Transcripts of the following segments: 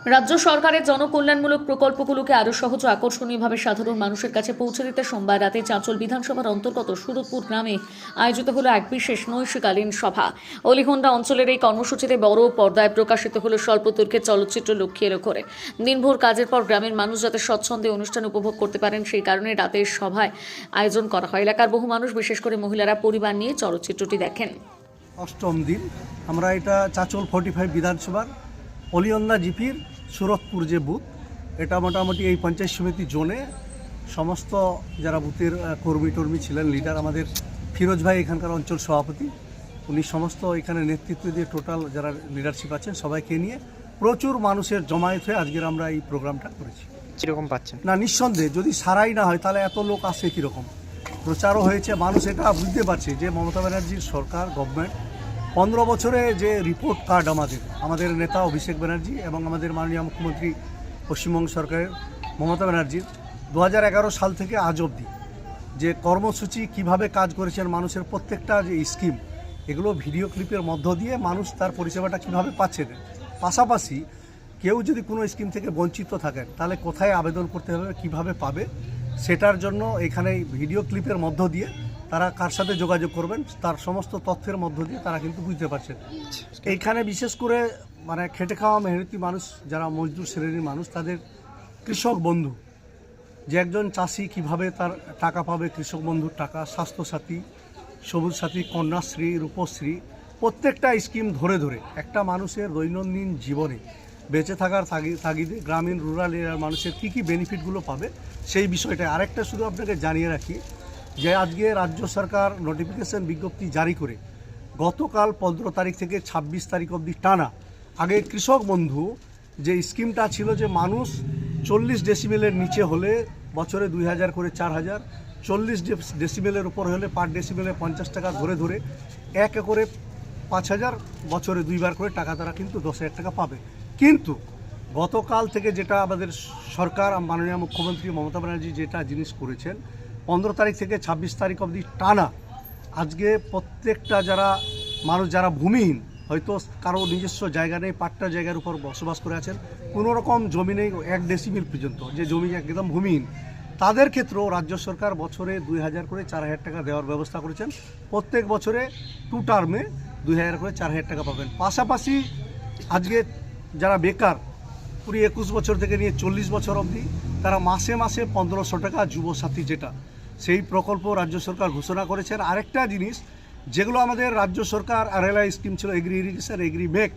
রাজ্য সরকারের জনকল্যাণমূলক প্রকল্পগুলোকে আরও সহজ ও আকর্ষণীয়ভাবে সাধারণ মানুষের কাছে পৌঁছে দিতে সোমবার রাতে চাঁচল বিধানসভার অন্তর্গত সুরতপুর গ্রামে আয়োজিত হলো এক বিশেষ নৈশকালীন সভা। অলিহন্ডা অঞ্চলের এই কর্মসূচিতে বড় পর্দায় প্রকাশিত হলো স্বল্পদৈর্ঘ্যের চলচ্চিত্র লক্ষ্যের করে। দিনভর কাজের পর গ্রামের মানুষ যাতে স্বচ্ছন্দে অনুষ্ঠান উপভোগ করতে পারেন সেই কারণে রাতের সভায় আয়োজন করা হয়। এলাকার বহু মানুষ, বিশেষ করে মহিলারা পরিবার নিয়ে চলচ্চিত্রটি দেখেন। অষ্টম দিন আমরা এটা চাঁচল 45 বিধানসভার অলিহন্ডা জিপির সুরতপুর যে বুথ, এটা মোটামুটি এই পঞ্চায়েত সমিতি জোনে সমস্ত যারা বুথের কর্মী ছিলেন, লিডার, আমাদের ফিরোজ ভাই এখানকার অঞ্চল সভাপতি, উনি সমস্ত এখানে নেতৃত্ব দিয়ে টোটাল যারা লিডারশিপ আছেন সবাইকে নিয়ে প্রচুর মানুষের জমায়েত হয়ে আজকের আমরা এই প্রোগ্রামটা করেছি। কীরকম পাচ্ছেন? না, নিঃসন্দেহে যদি সারাই না হয় তাহলে এত লোক আসে কীরকম। প্রচারও হয়েছে, মানুষ এটা বুঝতে পারছে যে মমতা ব্যানার্জির সরকার, গভর্নমেন্ট 15 বছরে যে রিপোর্ট কার্ড আমাদের নেতা অভিষেক ব্যানার্জি এবং আমাদের মাননীয় মুখ্যমন্ত্রী পশ্চিমবঙ্গ সরকারের মমতা ব্যানার্জির 2011 সাল থেকে আজ অবধি যে কর্মসূচি কিভাবে কাজ করেছেন, মানুষের প্রত্যেকটা যে স্কিম, এগুলো ভিডিও ক্লিপের মধ্য দিয়ে মানুষ তার পরিষেবাটা কীভাবে পাচ্ছেন। পাশাপাশি কেউ যদি কোনো স্কিম থেকে বঞ্চিত থাকেন তাহলে কোথায় আবেদন করতে হবে, কিভাবে পাবে, সেটার জন্য এখানে ভিডিও ক্লিপের মধ্য দিয়ে তারা কার সাথে যোগাযোগ করবেন তার সমস্ত তথ্যের মধ্য দিয়ে তারা কিন্তু বুঝতে পারছেন। এইখানে বিশেষ করে মানে খেটে খাওয়া মেহনতি মানুষ, যারা মজদুর শ্রেণীর মানুষ, তাদের কৃষক বন্ধু, যে একজন চাষি কিভাবে তার টাকা পাবে, কৃষক বন্ধুর টাকা, স্বাস্থ্যসাথী, সবুজ সাথী, কন্যাশ্রী, রূপশ্রী, প্রত্যেকটা স্কিম ধরে ধরে একটা মানুষের দৈনন্দিন জীবনে বেঁচে থাকার তাগিদে গ্রামীণ রুরাল এরিয়ার মানুষের কী কী বেনিফিটগুলো পাবে সেই বিষয়টা। আরেকটা শুধু আপনাকে জানিয়ে রাখি যে আজকে রাজ্য সরকার নোটিফিকেশন বিজ্ঞপ্তি জারি করে গতকাল 15 তারিখ থেকে 26 তারিখ অবধি টানা, আগে কৃষক বন্ধু যে স্কিমটা ছিল যে মানুষ 40 ডেসিবেলের নিচে হলে বছরে 2000 করে 4000, 40 ডেসিবেলের উপর হলে পার ডেসিবেলে 50 টাকা ধরে ধরে এক করে 5000, বছরে 2 বার করে টাকা তারা কিন্তু 10,000 টাকা পাবে। কিন্তু গতকাল থেকে যেটা আমাদের সরকার, মাননীয় মুখ্যমন্ত্রী মমতা ব্যানার্জি যেটা জিনিস করেছেন, 15 তারিখ থেকে 26 তারিখ অবধি টানা আজকে প্রত্যেকটা যারা মানুষ, যারা ভূমিহীন, হয়তো কারো নিজস্ব জায়গা নেই, পাট্টা জায়গার উপর বসবাস করে আছেন, কোনো রকম জমি নেই 1 ডেসিমিল পর্যন্ত, যে জমি একদম ভূমিহীন, তাদের ক্ষেত্রেও রাজ্য সরকার বছরে 2000 করে 4000 টাকা দেওয়ার ব্যবস্থা করেছেন। প্রত্যেক বছরে 2 টার্মে 2000 করে 4000 টাকা পাবেন। পাশাপাশি আজকে যারা বেকার, পুরো 21 বছর থেকে নিয়ে 40 বছর অবধি, তারা মাসে মাসে 1500 টাকা যুবসাথী, যেটা সেই প্রকল্প রাজ্য সরকার ঘোষণা করেছেন। আরেকটা জিনিস, যেগুলো আমাদের রাজ্য সরকার আরএলআই স্কিম ছিল, এগ্রি ইরিগেশন, এগ্রি মেক,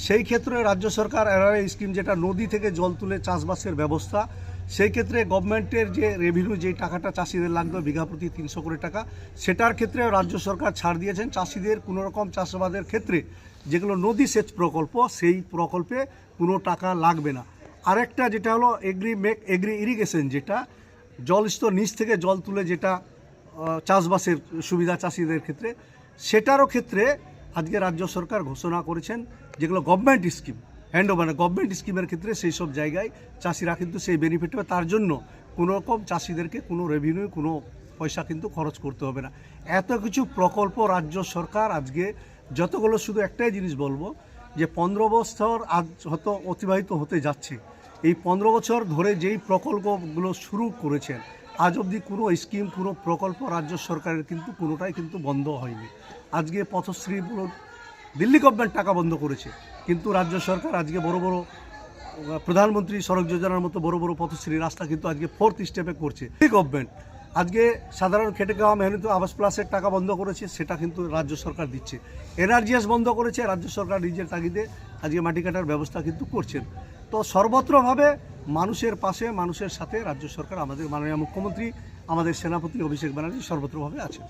সেই ক্ষেত্রে রাজ্য সরকার আরএলআই স্কিম, যেটা নদী থেকে জল তুলে চাষবাসের ব্যবস্থা, সেই ক্ষেত্রে গভর্নমেন্টের যে রেভিনিউ, যেই টাকাটা চাষিদের লাগবে বিঘা প্রতি 300 করে টাকা, সেটার ক্ষেত্রে রাজ্য সরকার ছাড় দিয়েছেন। চাষিদের কোনো রকম চাষাবাদের ক্ষেত্রে যেগুলো নদী সেচ প্রকল্প, সেই প্রকল্পে কোনো টাকা লাগবে না। আরেকটা যেটা হলো এগ্রি মেক, এগ্রি ইরিগেশন, যেটা জলস্তর নিচ থেকে জল তুলে যেটা চাষবাসের সুবিধা চাষিদের ক্ষেত্রে, সেটারও ক্ষেত্রে আজকে রাজ্য সরকার ঘোষণা করেছেন, যেগুলো গভর্নমেন্ট স্কিম, হ্যান্ডওভার গভর্নমেন্ট স্কিমের ক্ষেত্রে সেই সব জায়গায় চাষিরা কিন্তু সেই বেনিফিট পাবে। তার জন্য কোনো রকম চাষিদেরকে কোনো রেভিনিউ, কোনো পয়সা কিন্তু খরচ করতে হবে না। এত কিছু প্রকল্প রাজ্য সরকার আজকে যতগুলো, শুধু একটাই জিনিস বলবো যে 15 বছর আজ হয়তো অতিবাহিত হতে যাচ্ছে, এই 15 বছর ধরে যেই প্রকল্পগুলো শুরু করেছেন, আজ অবধি কোনো স্কিম, কোনো প্রকল্প রাজ্য সরকারের কিন্তু কোনোটাই কিন্তু বন্ধ হয়নি। আজকে পথশ্রী দিল্লি গভর্নমেন্ট টাকা বন্ধ করেছে, কিন্তু রাজ্য সরকার আজকে বড় বড় প্রধানমন্ত্রী সড়ক যোজনার মতো বড় বড় পথশ্রী রাস্তা কিন্তু আজকে 4th স্টেপে করছে। গভর্নমেন্ট আজকে সাধারণ খেটে খাওয়া মেহনত আবাস প্লাসের টাকা বন্ধ করেছে, সেটা কিন্তু রাজ্য সরকার দিচ্ছে। এনআরজিএস বন্ধ করেছে, রাজ্য সরকার নিজের তাগিদে আজকে মাটি কাটার ব্যবস্থা কিন্তু করছেন। তো সর্বত্রভাবে মানুষের পাশে, মানুষের সাথে রাজ্য সরকার, আমাদের মাননীয় মুখ্যমন্ত্রী, আমাদের সেনাপতি অভিষেক ব্যানার্জি সর্বত্রভাবে আছেন।